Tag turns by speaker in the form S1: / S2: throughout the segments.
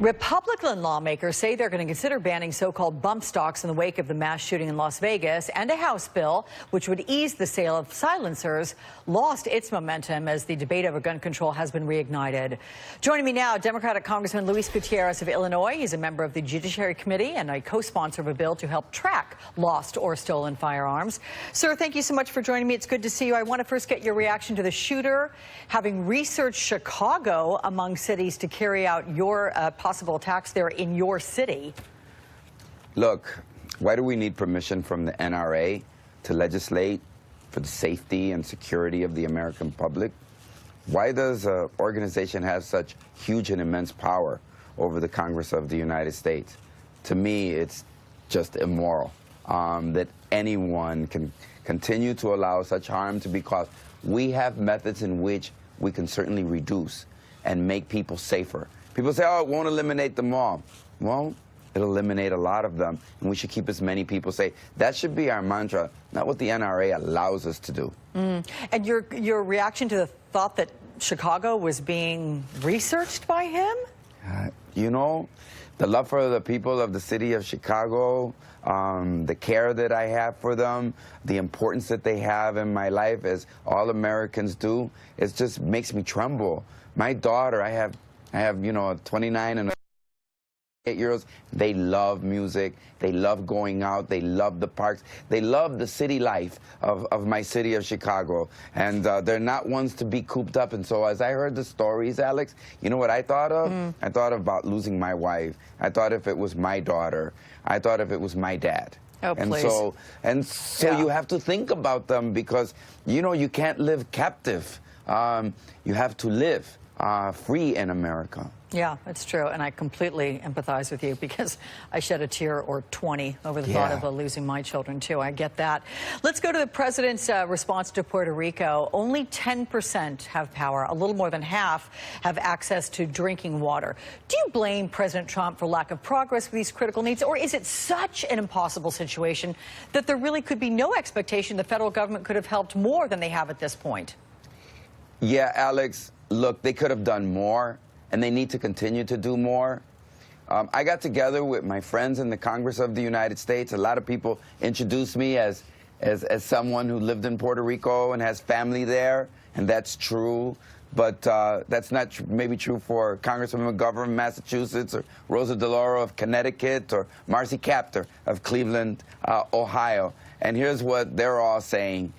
S1: Republican lawmakers say they're going to consider banning so-called bump stocks in the wake of the mass shooting in Las Vegas, and a House bill which would ease the sale of silencers lost its momentum as the debate over gun control has been reignited. Joining me now, Democratic Congressman Luis Gutierrez of Illinois. He's a member of the Judiciary Committee and a co-sponsor of a bill to help track lost or stolen firearms. Sir, thank you so much for joining me. It's good to see you. I want to first get your reaction to the shooter having researched Chicago among cities to carry out your possible attacks there in your city.
S2: Look, why do we need permission from the NRA to legislate for the safety and security of the American public? Why does an organization have such huge and immense power over the Congress of the United States? To me, it's just immoral that anyone can continue to allow such harm to be caused. We have methods in which we can certainly reduce and make people safer. People say, oh, it won't eliminate them all. Well, it'll eliminate a lot of them, and we should keep as many people safe. That should be our mantra, not what the NRA allows us to do. And
S1: your reaction to the thought that Chicago was being researched by him?
S2: You know, the love for the people of the city of Chicago, the care that I have for them, the importance that they have in my life, as all Americans do, it just makes me tremble. My daughter, I have, you know, a 29 and a 8-year-olds. They love music. They love going out. They love the parks. They love the city life of my city of Chicago. And they're not ones to be cooped up. And so as I heard the stories, Alex, you know what I thought of? I thought about losing my wife. I thought if it was my daughter. I thought if it was my dad.
S1: Oh, please.
S2: And so yeah. You have to think about them because, you know, you can't live captive. You have to live free in America.
S1: Yeah, it's true, and I completely empathize with you because I shed a tear or 20 over the thought of losing my children, too. I get that. Let's go to the president's response to Puerto Rico. Only 10% have power. A little more than half have access to drinking water. Do you blame President Trump for lack of progress with these critical needs, or is it such an impossible situation that there really could be no expectation the federal government could have helped more than they have at this point?
S2: Yeah, Alex, look, they could have done more. And they need to continue to do more. I got together with my friends in the Congress of the United States. A lot of people introduced me as someone who lived in Puerto Rico and has family there, and that's true. But that's not maybe true for Congresswoman McGovern of Massachusetts, or Rosa DeLauro of Connecticut, or Marcy Kaptur of Cleveland, Ohio. And here's what they're all saying.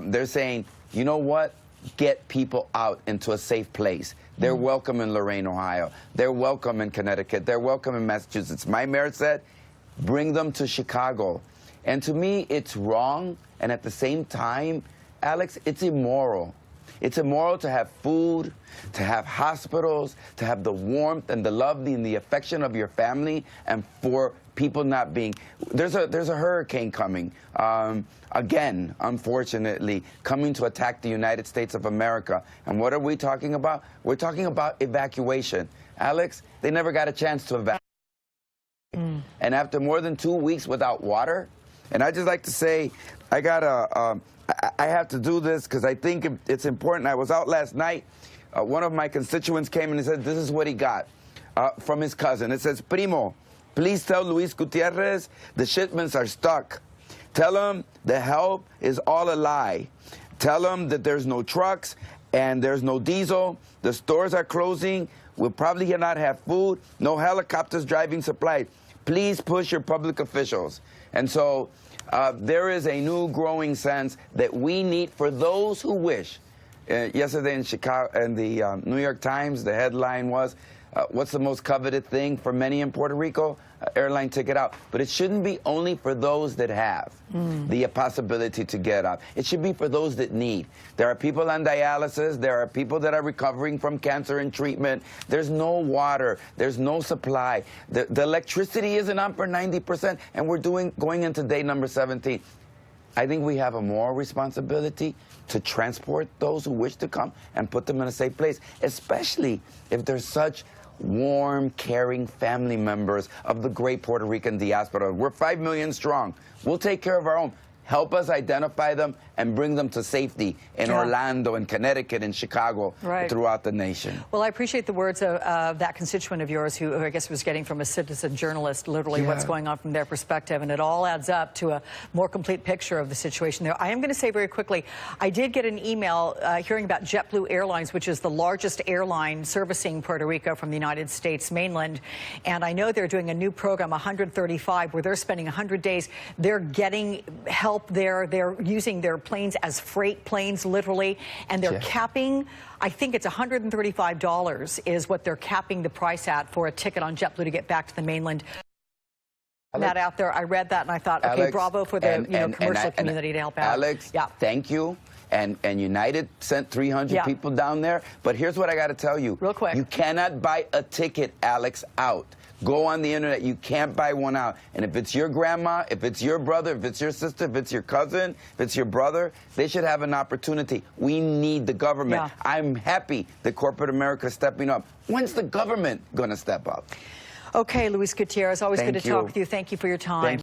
S2: They're saying, you know what? Get people out into a safe place. They're welcome in Lorain, Ohio. They're welcome in Connecticut. They're welcome in Massachusetts. My mayor said, bring them to Chicago. And to me, it's wrong. And at the same time, Alex, it's immoral. It's immoral to have food, to have hospitals, to have the warmth and the love and the affection of your family, and for people not being. There's a hurricane coming, again, unfortunately, coming to attack the United States of America. And what are we talking about? We're talking about evacuation. Alex, they never got a chance to evacuate. And after more than 2 weeks without water, and I just like to say, I have to do this because I think it's important. I was out last night. One of my constituents came and said, this is what he got from his cousin. It says, Primo, please tell Luis Gutierrez the shipments are stuck. Tell him the help is all a lie. Tell him that there's no trucks and there's no diesel. The stores are closing. We'll probably not have food. No helicopters driving supplies. Please push your public officials. And so there is a new growing sense that we need for those who wish. Yesterday in Chicago, in the New York Times, the headline was, what's the most coveted thing for many in Puerto Rico? Airline ticket out. But it shouldn't be only for those that have the possibility to get out. It should be for those that need. There are people on dialysis. There are people that are recovering from cancer and treatment. There's no water. There's no supply. The electricity isn't on for 90%, and we're going into day number 17. I think we have a moral responsibility to transport those who wish to come and put them in a safe place, especially if there's such warm, caring family members of the great Puerto Rican diaspora. We're 5 million strong. We'll take care of our own. help us identify them and bring them to safety in Orlando, in Connecticut, in Chicago, throughout the nation.
S1: Well, I appreciate the words of that constituent of yours who I guess was getting from a citizen journalist literally what's going on from their perspective, and it all adds up to a more complete picture of the situation there. I am going to say very quickly, I did get an email hearing about JetBlue Airlines, which is the largest airline servicing Puerto Rico from the United States mainland, and I know they're doing a new program, 135, where they're spending 100 days. They're getting help there. They're using their planes as freight planes, literally, and they're capping, I think it's $135 is what they're capping the price at for a ticket on JetBlue to get back to the mainland. That out there, I read that and I thought, okay,
S2: Alex,
S1: bravo for the commercial community to help out.
S2: Alex, thank you. And United sent 300 people down there. But here's what I got to tell you.
S1: Real quick.
S2: You cannot buy a ticket, Alex, out. Go on the internet. You can't buy one out. And if it's your grandma, if it's your brother, if it's your sister, if it's your cousin, if it's your brother, they should have an opportunity. We need the government. I'm happy that corporate America is stepping up. When's the government going to step up?
S1: Okay, Luis Gutierrez, always good to talk with you. Thank you for your time.